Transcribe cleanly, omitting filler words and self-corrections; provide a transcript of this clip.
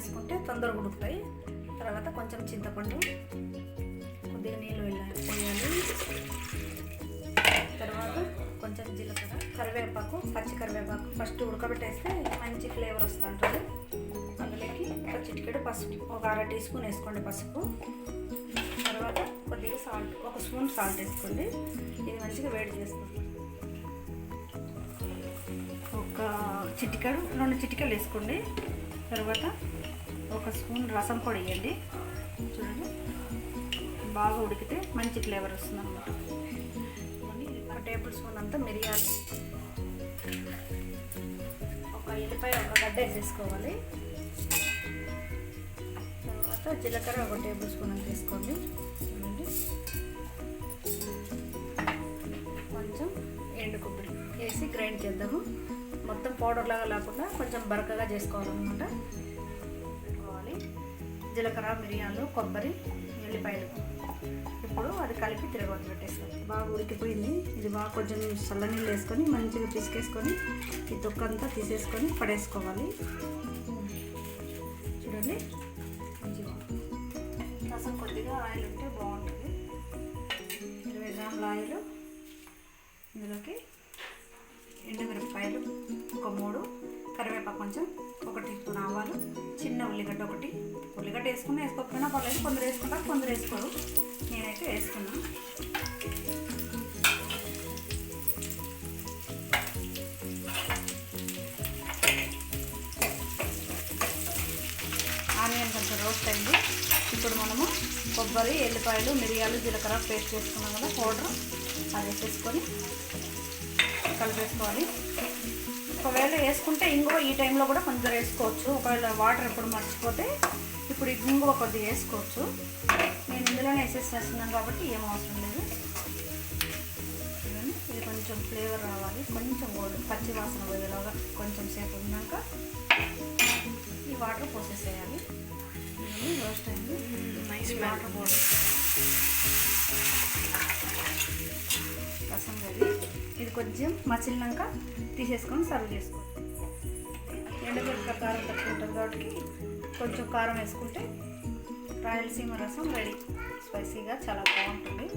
వేసుకుంటే తొందరగా ఉడుకుతాయి. తర్వాత కొంచెం చింతపండు, కొద్దిగా నీళ్ళు పోయాలి. తర్వాత కొంచెం జీలకర్ర, కరివేపాకు, పచ్చి కరివేపాకు ఫస్ట్ ఉడకబెట్టేస్తే మంచి ఫ్లేవర్ వస్తూ ఉంటుంది. అందులోకి ఒక చిటికెడు పసుపు, ఒక 1/2 టీ స్పూన్ వేసుకోండి పసుపు. తర్వాత కొద్దిగా సాల్ట్, 1 స్పూన్ సాల్ట్ వేసుకోండి. ఇది మంచిగా వేడి చేస్తుంది. ఒక చిటికెడు 2 చిటికెలు వేసుకోండి. తర్వాత 1 స్పూన్ రసం పొడి వేయండి. చూడండి, బాగా ఉడికితే మంచి ఫ్లేవర్ వస్తుంది అన్నమాట. 1 టేబుల్ స్పూన్ అంతా మిరియాలు, ఒక ఎల్లిపాయ, 1 గడ్డ వేసేసుకోవాలి. తర్వాత జీలకర్ర 1 టేబుల్ స్పూన్ అంత వేసుకోండి. చూడండి, కొంచెం ఎండు కొబ్బరి వేసి గ్రైండ్ చేద్దాము. మొత్తం పౌడర్ లాగా లేకుండా కొంచెం బరకగా చేసుకోవాలన్నమాట. పెట్టుకోవాలి. జీలకర్ర, మిరియాలు, కొబ్బరి, ఎల్లిపాయలు. ఇప్పుడు అది కలిపి తిరగొట్టు పెట్టేస్తాం. బాగా ఉడికిపోయింది. ఇది బాగా కొంచెం చల్లనీళ్ళు వేసుకొని మంచిగా పిసికేసుకొని ఈ తొక్కంతా తీసేసుకొని పడేసుకోవాలి. చూడండి, మంచిగా రసం కొద్దిగా ఆయిల్ ఉంటే బాగుంటుంది. 20 గ్రాముల ఆయిల్, ఇందులోకి ఎండుమిరపకాయలు 3, కరివేపాకు కొంచెం, 1 టీ స్పూన్ ఆవాలు, చిన్న ఉల్లిగడ్డ 1. ఉల్లిగడ్డ వేసుకున్నా వేసుకోకపోయినా పర్లేదు, కొందరు వేసుకుంటారు కొందరు వేసుకోరు. నేనైతే వేసుకున్నాను. ఆనియన్ కొంచెం రోస్ట్ అయింది. ఇప్పుడు మనము కొబ్బరి, ఎల్లిపాయలు, మిరియాలు, జీలకర్ర పేస్ట్ చేసుకున్నాం కదా పౌడర్, అది వేసేసుకొని కలిపేసుకోవాలి. ఒకవేళ వేసుకుంటే ఇంగువ ఈ టైంలో కూడా కొంచెం వేసుకోవచ్చు. ఒకవేళ వాటర్ ఎప్పుడు మర్చిపోతే ఇప్పుడు ఇంగువ కొద్దిగా వేసుకోవచ్చు. నేను ఇందులోనే వేసేస్తున్నాను కాబట్టి ఏం అవసరం లేదు. ఇది కొంచెం ఫ్లేవర్ రావాలి, కొంచెం పచ్చి వాసన పోయేలాగా కొంచెం సేపు ఉన్నాక ఈ వాటర్ పోసేసేయాలి. రోస్ట్ అయింది, వాటర్ పోసి రసం రెడీ. ఇది కొంచెం మసిలినాక తీసేసుకొని సర్వ్ చేసుకోండి. ఎండుమిరపకాయ కారం తక్కువ ఉంటుంది కాబట్టి కొంచెం కారం వేసుకుంటే రాయలసీమ రసం రెడీ. స్పైసీగా చాలా బాగుంటుంది.